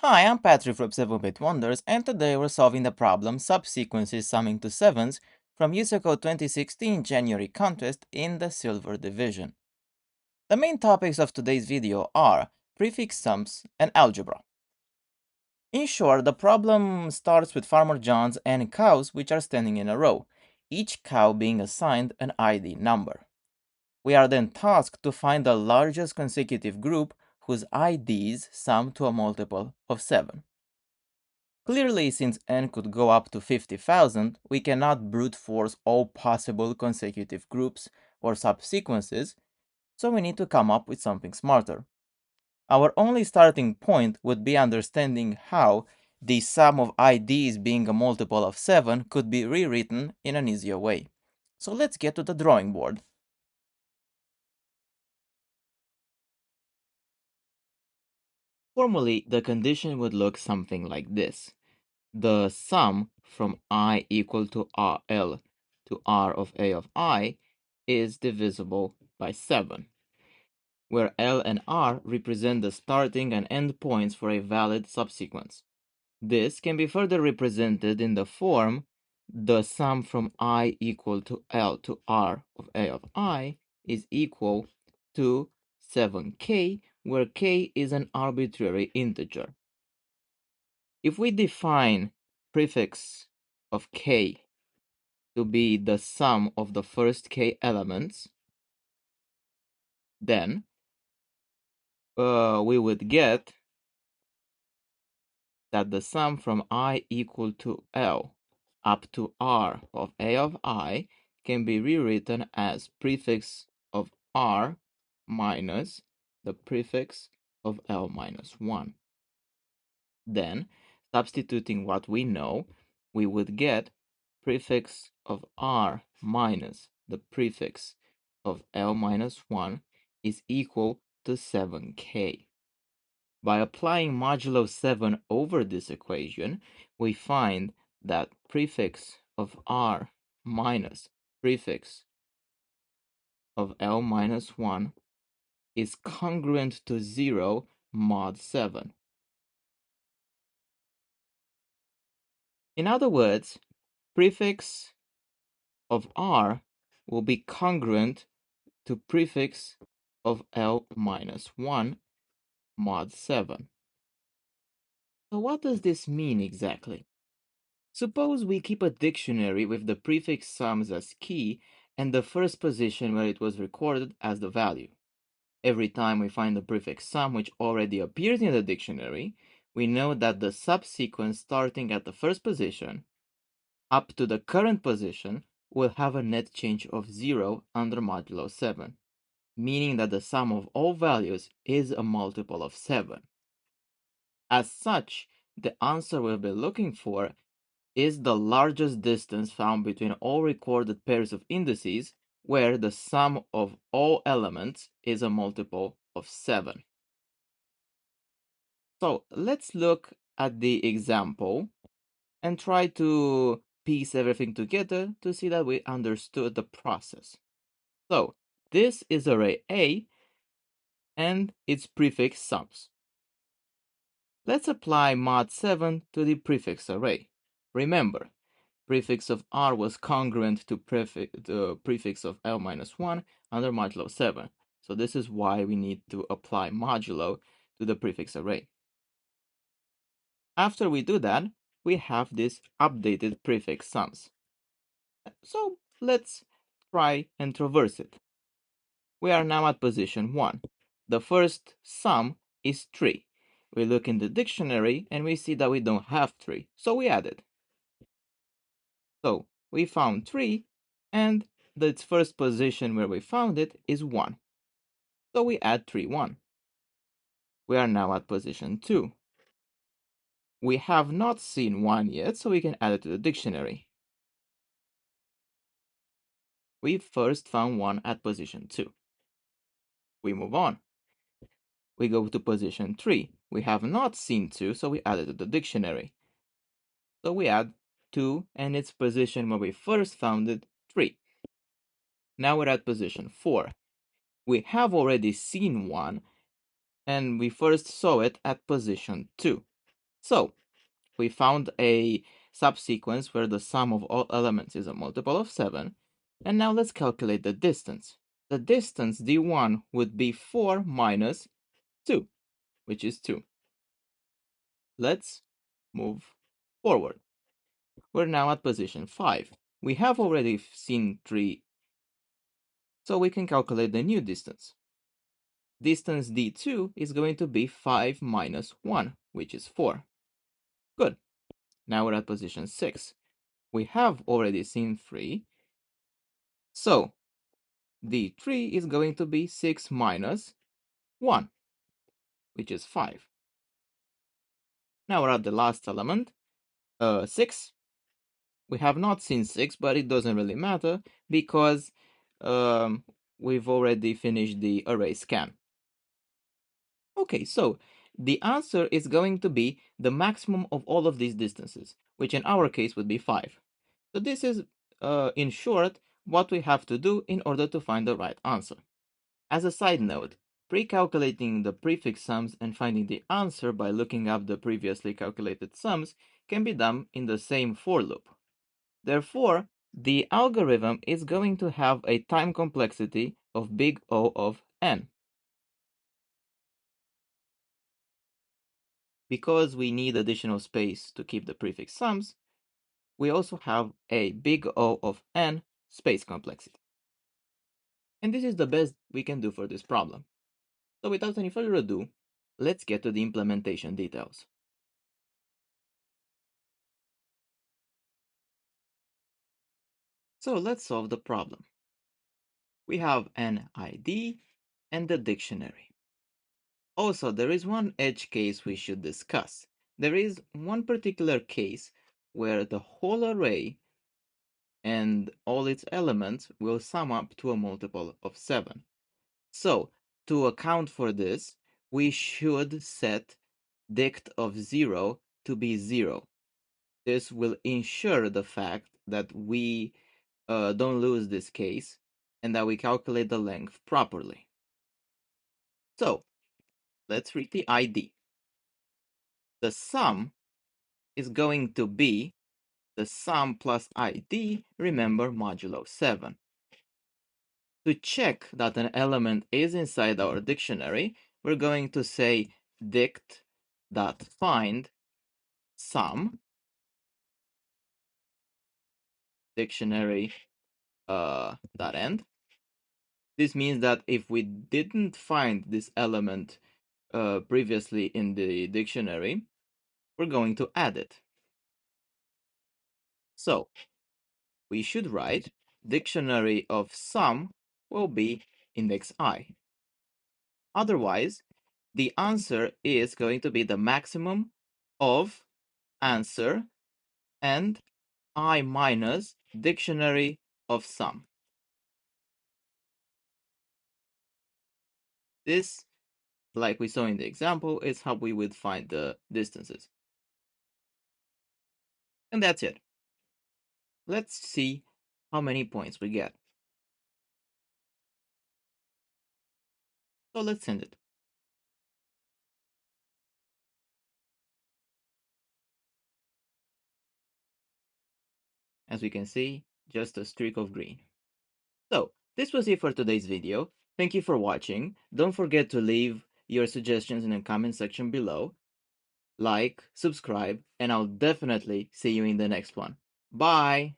Hi, I'm Patrick from 7-Bit Wonders, and today we're solving the problem Subsequences Summing to Sevens from USACO 2016 January contest in the Silver Division. The main topics of today's video are prefix sums and algebra. In short, the problem starts with Farmer John's and cows which are standing in a row, each cow being assigned an ID number. We are then tasked to find the largest consecutive group whose IDs sum to a multiple of 7. Clearly, since n could go up to 50,000, we cannot brute force all possible consecutive groups or subsequences, so we need to come up with something smarter. Our only starting point would be understanding how the sum of IDs being a multiple of 7 could be rewritten in an easier way. So let's get to the drawing board. Formally, the condition would look something like this. The sum from I equal to RL to R of A of I is divisible by 7, where L and R represent the starting and end points for a valid subsequence. This can be further represented in the form the sum from I equal to L to R of A of I is equal to 7k, where k is an arbitrary integer. If we define prefix of k to be the sum of the first k elements, then we would get that the sum from I equal to L up to R of A of I can be rewritten as prefix of R minus the prefix of L minus 1. Then, substituting what we know, we would get prefix of R minus the prefix of L minus 1 is equal to 7k. By applying modulo 7 over this equation, we find that prefix of R minus prefix of L minus 1 is congruent to 0 mod 7. In other words, prefix of R will be congruent to prefix of L minus 1 mod 7. So what does this mean exactly? Suppose we keep a dictionary with the prefix sums as key and the first position where it was recorded as the value. Every time we find the prefix sum which already appears in the dictionary, we know that the subsequence starting at the first position up to the current position will have a net change of 0 under modulo 7, meaning that the sum of all values is a multiple of 7. As such, the answer we'll be looking for is the largest distance found between all recorded pairs of indices where the sum of all elements is a multiple of 7. So let's look at the example and try to piece everything together to see that we understood the process. So this is array A and its prefix sums. Let's apply mod 7 to the prefix array. Remember, prefix of R was congruent to the prefix of L minus 1 under modulo 7. So this is why we need to apply modulo to the prefix array. After we do that, we have this updated prefix sums. So let's try and traverse it. We are now at position 1. The first sum is 3. We look in the dictionary and we see that we don't have 3, so we add it. So we found 3 and its first position where we found it is 1. So we add 3, 1. We are now at position 2. We have not seen 1 yet, so we can add it to the dictionary. We first found 1 at position 2. We move on. We go to position 3. We have not seen 2, so we add it to the dictionary. So we add 2 and its position where we first found it, 3. Now we're at position 4. We have already seen 1, and we first saw it at position 2. So we found a subsequence where the sum of all elements is a multiple of 7. And now let's calculate the distance. The distance d1 would be 4 minus 2, which is 2. Let's move forward. We're now at position 5. We have already seen 3, so we can calculate the new distance. Distance d2 is going to be 5 minus 1, which is 4. Good. Now we're at position 6. We have already seen 3, so d3 is going to be 6 minus 1, which is 5. Now we're at the last element, 6. We have not seen 6, but it doesn't really matter because we've already finished the array scan. Okay, so the answer is going to be the maximum of all of these distances, which in our case would be 5. So this is, in short, what we have to do in order to find the right answer. As a side note, pre-calculating the prefix sums and finding the answer by looking up the previously calculated sums can be done in the same for loop. Therefore, the algorithm is going to have a time complexity of big O of n. Because we need additional space to keep the prefix sums, we also have a big O of n space complexity. And this is the best we can do for this problem. So without any further ado, let's get to the implementation details. So let's solve the problem. We have an ID and the dictionary. Also, there is one edge case we should discuss. There is one particular case where the whole array and all its elements will sum up to a multiple of 7. So, to account for this, we should set dict of 0 to be 0. This will ensure the fact that we don't lose this case and that we calculate the length properly. So, let's read the ID. The sum is going to be the sum plus ID, remember, modulo 7. To check that an element is inside our dictionary, we're going to say dict.find sum dictionary .end. This means that if we didn't find this element previously in the dictionary, we're going to add it. So we should write dictionary of sum will be index I. Otherwise, the answer is going to be the maximum of answer and I minus dictionary of sum. This, like we saw in the example, is how we would find the distances. And that's it. Let's see how many points we get. So let's send it. As we can see, just a streak of green. So, this was it for today's video. Thank you for watching. Don't forget to leave your suggestions in the comment section below. Like, subscribe, and I'll definitely see you in the next one. Bye!